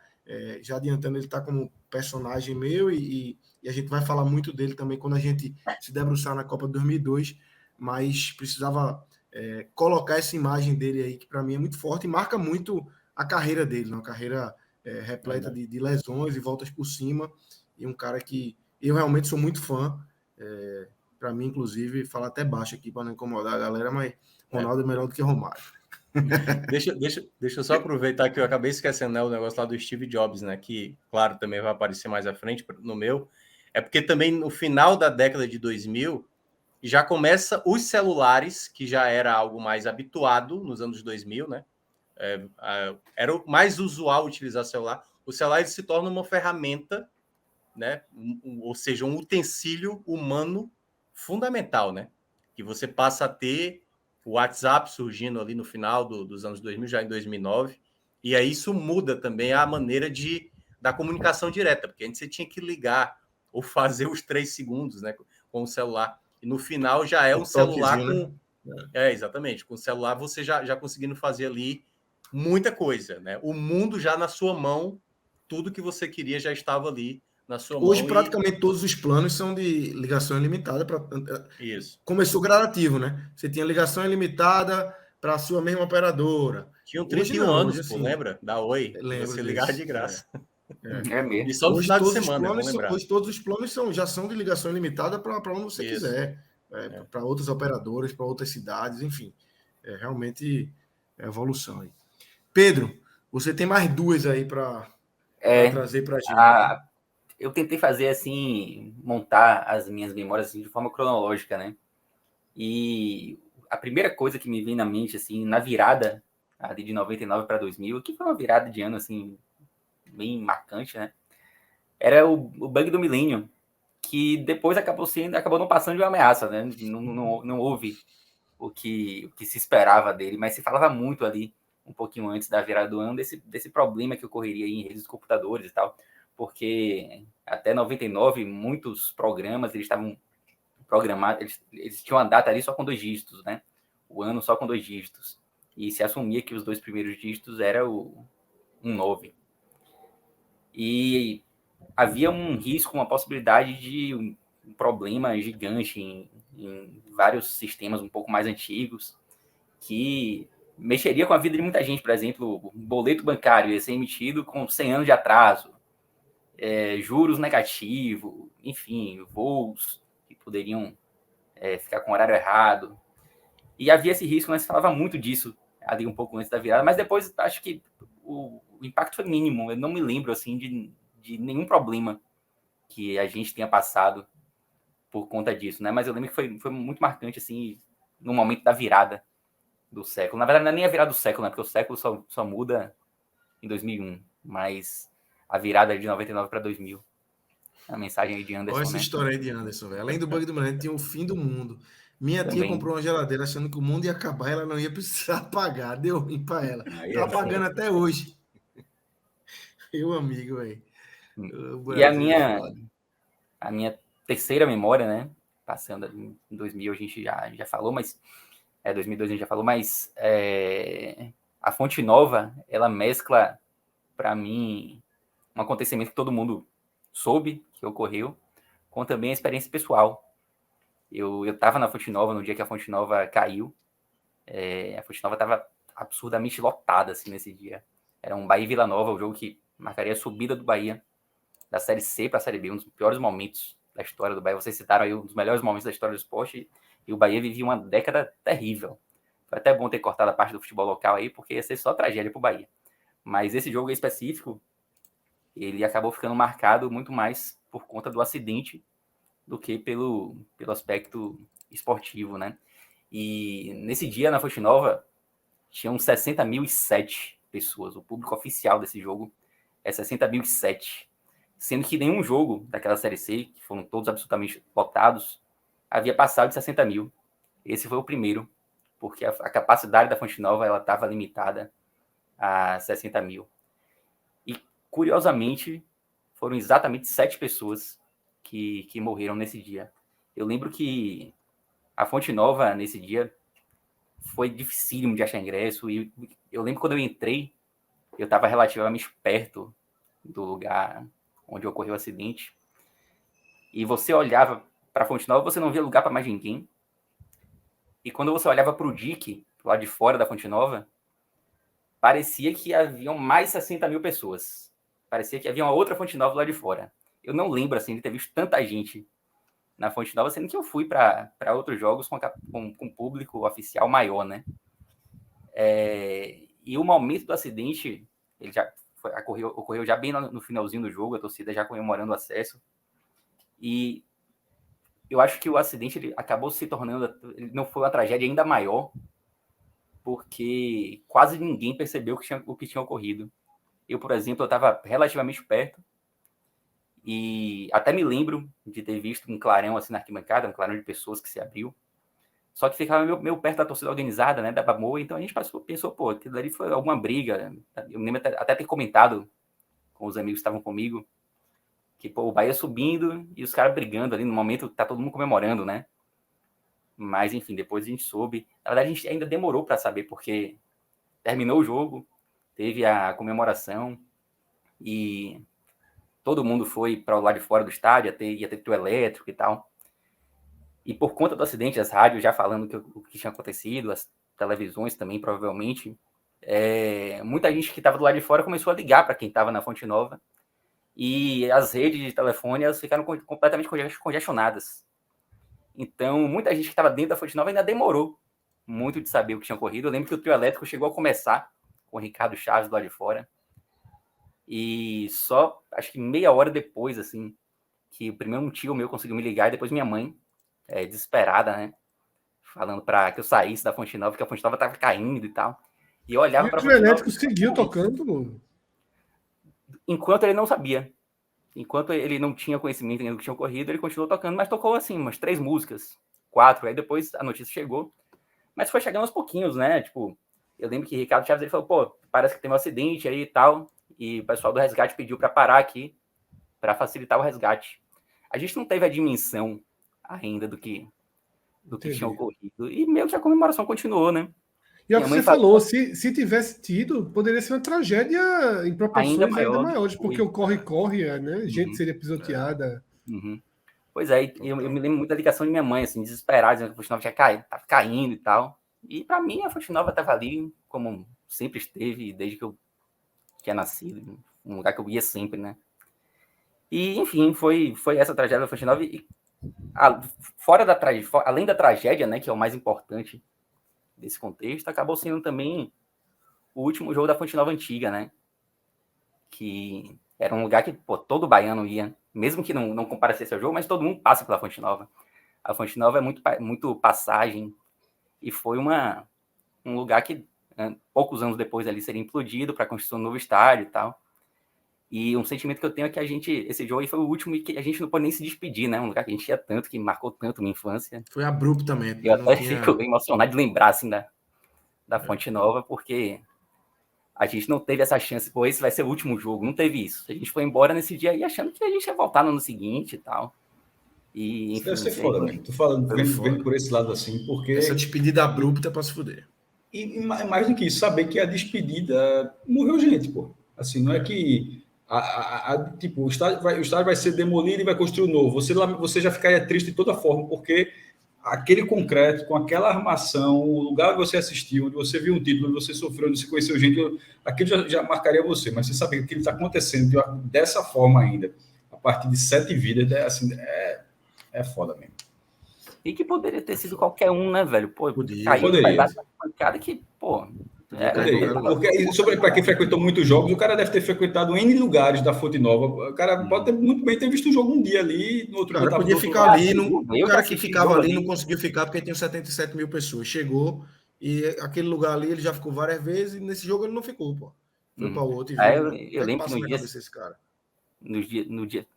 já adiantando, ele está como personagem meu, e a gente vai falar muito dele também quando a gente se debruçar na Copa de 2002, mas precisava colocar essa imagem dele aí, que para mim é muito forte, e marca muito a carreira dele, uma carreira repleta de lesões e voltas por cima, e um cara que eu realmente sou muito fã. Para mim, inclusive, falar até baixo aqui para não incomodar a galera, mas Ronaldo é melhor do que Romário. Deixa eu só aproveitar que eu acabei esquecendo, né, o negócio lá do Steve Jobs, né, que, claro, também vai aparecer mais à frente no meu. É porque também no final da década de 2000 já começa os celulares, que já era algo mais habituado nos anos 2000, né? Era o mais usual utilizar celular. O celular ele se torna uma ferramenta, né? Ou seja, um utensílio humano fundamental, né? Que você passa a ter o WhatsApp surgindo ali no final dos anos 2000, já em 2009, e aí isso muda também a maneira da comunicação direta, porque antes você tinha que ligar ou fazer os 3 segundos, né, com o celular, e no final já é um celular com... Né? Exatamente, com o celular você já conseguindo fazer ali muita coisa, né? O mundo já na sua mão, tudo que você queria já estava ali na sua mão. Hoje, praticamente todos os planos são de ligação ilimitada. Isso. Começou gradativo, né? Você tinha ligação ilimitada para a sua mesma operadora. Tinha 31 anos, assim, lembra? Da Oi, lembro você ligava de graça. Mesmo. E só no final de semana, hoje todos os planos já são de ligação ilimitada para onde você quiser. Para outras operadoras, para outras cidades, enfim. Realmente é evolução aí. Pedro, você tem mais duas aí para trazer para a gente. Eu tentei fazer assim, montar as minhas memórias assim, de forma cronológica, né? E a primeira coisa que me vem na mente, assim, na virada ali de 99 para 2000, que foi uma virada de ano, assim, bem marcante, né? Era o bug do milênio, que depois acabou não passando de uma ameaça, né? Não houve o que se esperava dele, mas se falava muito ali, um pouquinho antes da virada do ano, desse problema que ocorreria em redes de computadores e tal, porque até 99, muitos programas, eles estavam programados, eles tinham a data ali só com 2 dígitos, né? O ano só com 2 dígitos. E se assumia que os 2 primeiros dígitos era um 9. E havia um risco, uma possibilidade de um problema gigante em vários sistemas um pouco mais antigos, que mexeria com a vida de muita gente. Por exemplo, o boleto bancário ia ser emitido com 100 anos de atraso, juros negativos, enfim, voos que poderiam ficar com o horário errado. E havia esse risco, né? Se falava muito disso ali um pouco antes da virada, mas depois acho que o impacto foi mínimo. Eu não me lembro assim de nenhum problema que a gente tenha passado por conta disso, né? Mas eu lembro que foi muito marcante, assim, no momento da virada do século. Na verdade, não é nem a virada do século, né? Porque o século só muda em 2001, mas a virada é de 99 para 2000. A mensagem aí de Olha Anderson, essa né? história aí de Anderson, velho. Além do bug do milênio, tinha o fim do mundo. Minha tia Também. comprou uma geladeira achando que o mundo ia acabar, ela não ia precisar pagar. Deu ruim para ela. Aí Tá é pagando foda. até hoje. Meu amigo, velho. O E a Brasil é foda. minha terceira memória, né? Passando em 2000 a gente já falou, mas 2002 a gente já falou, mas a Fonte Nova, ela mescla para mim um acontecimento que todo mundo soube que ocorreu, com também a experiência pessoal. Eu estava na Fonte Nova no dia que a Fonte Nova caiu. A Fonte Nova estava absurdamente lotada assim, nesse dia. Era um Bahia e Vila Nova, o jogo que marcaria a subida do Bahia da Série C para a Série B, um dos piores momentos da história do Bahia. Vocês citaram aí um dos melhores momentos da história do esporte, e o Bahia vivia uma década terrível. Foi até bom ter cortado a parte do futebol local aí, porque ia ser só tragédia para o Bahia. Mas esse jogo específico, ele acabou ficando marcado muito mais por conta do acidente do que pelo aspecto esportivo, né? E nesse dia, na Fonte Nova, tinham 60.007 pessoas. O público oficial desse jogo é 60.007. Sendo que nenhum jogo daquela Série C, que foram todos absolutamente lotados, havia passado de 60 mil. Esse foi o primeiro, porque a capacidade da Fonte Nova estava limitada a 60 mil. E, curiosamente, foram exatamente 7 pessoas que morreram nesse dia. Eu lembro que a Fonte Nova, nesse dia, foi dificílimo de achar ingresso. E eu lembro quando eu entrei, eu estava relativamente perto do lugar onde ocorreu o acidente. E você olhava para a Fonte Nova, você não via lugar para mais ninguém. E quando você olhava para o dique, lá de fora da Fonte Nova, parecia que haviam mais 60 mil pessoas. Parecia que havia uma outra Fonte Nova lá de fora. Eu não lembro assim de ter visto tanta gente na Fonte Nova, sendo que eu fui para outros jogos com público oficial maior, né? E o momento do acidente, ele já ocorreu já bem no finalzinho do jogo, a torcida já comemorando o acesso. E eu acho que o acidente ele acabou se tornando, ele não foi uma tragédia ainda maior, porque quase ninguém percebeu o que tinha ocorrido. Eu, por exemplo, eu estava relativamente perto e até me lembro de ter visto um clarão assim na arquibancada, um clarão de pessoas que se abriu. Só que ficava meio perto da torcida organizada, né, da Bamoa, então a gente pensou, pô, aquilo ali foi alguma briga. Eu me lembro até ter comentado com os amigos que estavam comigo, que, pô, o Bahia subindo e os caras brigando ali no momento que tá todo mundo comemorando, né? Mas, enfim, depois a gente soube. Na verdade, a gente ainda demorou para saber, porque terminou o jogo, teve a comemoração e todo mundo foi para o lado de fora do estádio, ia ter trio elétrico e tal. E por conta do acidente, as rádios já falando o que tinha acontecido, as televisões também, provavelmente, muita gente que estava do lado de fora começou a ligar para quem estava na Fonte Nova e as redes de telefone elas ficaram completamente congestionadas. Então, muita gente que estava dentro da Fonte Nova ainda demorou muito de saber o que tinha ocorrido. Eu lembro que o trio elétrico chegou a começar com o Ricardo Chaves do lado de fora. E só, acho que meia hora depois, assim, que primeiro um tio meu conseguiu me ligar e depois minha mãe, desesperada, né? Falando para que eu saísse da Fonte Nova, porque a Fonte Nova estava caindo e tal. E eu olhava para a Fonte Nova. O elétrico seguiu tocando? Enquanto ele não sabia. Enquanto ele não tinha conhecimento do que tinha ocorrido, ele continuou tocando, mas tocou assim, umas 3 músicas, 4. Aí depois a notícia chegou. Mas foi chegando aos pouquinhos, né? Tipo, eu lembro que Ricardo Chaves ele falou, pô, parece que tem um acidente aí e tal. E o pessoal do resgate pediu para parar aqui para facilitar o resgate. A gente não teve a dimensão ainda do que tinha ocorrido. E meio que a comemoração continuou, né? E é o que você falou, se tivesse tido, poderia ser uma tragédia em proporções ainda maiores, porque o corre-corre, né? Gente seria pisoteada. Pois é, eu me lembro muito da ligação de minha mãe, assim, desesperada, dizendo que a Fonte Nova tava caindo e tal. E para mim, a Fonte Nova estava ali, como sempre esteve, desde que eu tinha nascido, um lugar que eu ia sempre, né? E, enfim, foi essa tragédia da Fonte Nova. E, além da tragédia, né, que é o mais importante desse contexto, acabou sendo também o último jogo da Fonte Nova antiga, né? Que era um lugar que, pô, todo baiano ia mesmo que não comparecesse ao jogo, mas todo mundo passa pela Fonte Nova. A Fonte Nova é muito passagem, e foi um lugar que, poucos anos depois ali, seria implodido para a construção do novo estádio e tal. E um sentimento que eu tenho é que esse jogo aí foi o último e que a gente não pode nem se despedir, né? Um lugar que a gente ia tanto, que marcou tanto minha infância. Foi abruptamente. Eu até fico emocionado de lembrar, assim, da Fonte Nova, porque a gente não teve essa chance, pô, esse vai ser o último jogo, não teve isso. A gente foi embora nesse dia aí achando que a gente ia voltar no ano seguinte e tal. E, Isso enfim, deve ser foda, mesmo. Tô falando, vendo por esse lado assim, porque... Essa despedida abrupta é pra se fuder. E mais do que isso, saber que a despedida morreu gente, pô. Assim, não é que tipo, o estádio vai ser demolido e vai construir um novo. Você já ficaria triste de toda forma, porque aquele concreto, com aquela armação, o lugar onde você assistiu, onde você viu um título, onde você sofreu, onde você conheceu gente, aquilo já marcaria você. Mas você saber que aquilo está acontecendo dessa forma ainda, a partir de 7 vidas, assim, é foda mesmo. E que poderia ter sido qualquer um, né, velho? Pô, Poderia. pedaço da pancada que, pô... Porque para quem frequentou muitos jogos, o cara deve ter frequentado N lugares da Fonte Nova. O cara pode muito bem ter visto um jogo um dia ali, no outro dia podia ficar ali. O cara que ficava ali não conseguiu ficar porque tem 77 mil pessoas. Chegou e aquele lugar ali ele já ficou várias vezes e nesse jogo ele não ficou, pô. Foi para o outro e viu. Eu lembro que no dia, esse cara. No dia,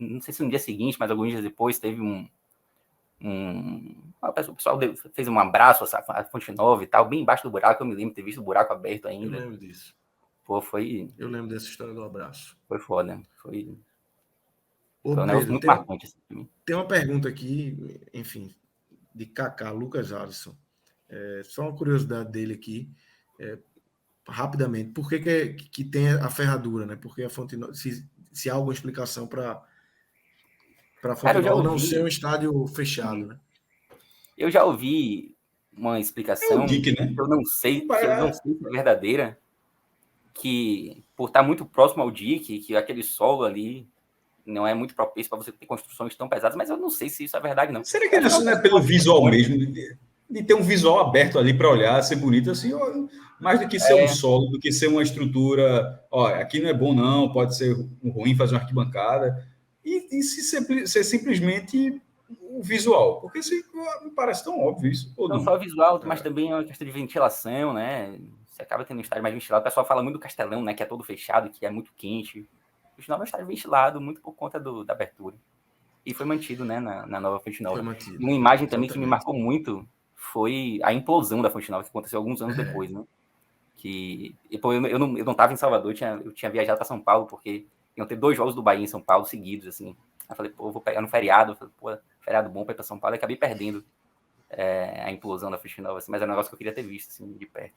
não sei se no dia seguinte, mas alguns dias depois, teve o pessoal fez um abraço à Fonte Nova e tal, bem embaixo do buraco. Eu me lembro de ter visto o buraco aberto ainda. Eu lembro disso. Pô, eu lembro dessa história do abraço. Foi foda. Foi um negócio muito marcante assim, pra mim. Tem uma pergunta aqui, enfim, de Kaká, Lucas Alisson. Só uma curiosidade dele aqui, rapidamente. Por que tem a ferradura, né? Porque a Fonte Nova, se há alguma explicação para a Fonte Nova não ser um estádio fechado, né? Eu já ouvi uma explicação, Dick, né? eu não sei se é verdadeira, que por estar muito próximo ao Dick, que aquele solo ali não é muito propício para você ter construções tão pesadas, mas eu não sei se isso é verdade, não. Será que não é pelo visual mesmo, de ter um visual aberto ali para olhar, ser bonito assim, mais do que ser um solo, do que ser uma estrutura, aqui não é bom não, pode ser ruim fazer uma arquibancada, e ser simplesmente o visual, porque me parece tão óbvio isso. Não só visual, mas também é uma questão de ventilação, né? Você acaba tendo um estádio mais ventilado. O pessoal fala muito do Castelão, né? Que é todo fechado, que é muito quente. O Fonte Nova é um estádio ventilado, muito por conta da abertura. E foi mantido, né? Na nova Fonte Nova. E uma imagem também que me marcou muito foi a implosão da Fonte Nova, que aconteceu alguns anos depois, né? Eu não estava em Salvador, eu tinha viajado para São Paulo, porque iam ter 2 jogos do Bahia em São Paulo seguidos, assim. Aí eu falei, pô, vou pegar no feriado. Eu falei, pô, feriado bom para ir para São Paulo. E acabei perdendo a implosão da Fonte Nova, assim, mas é um negócio que eu queria ter visto, assim, de perto.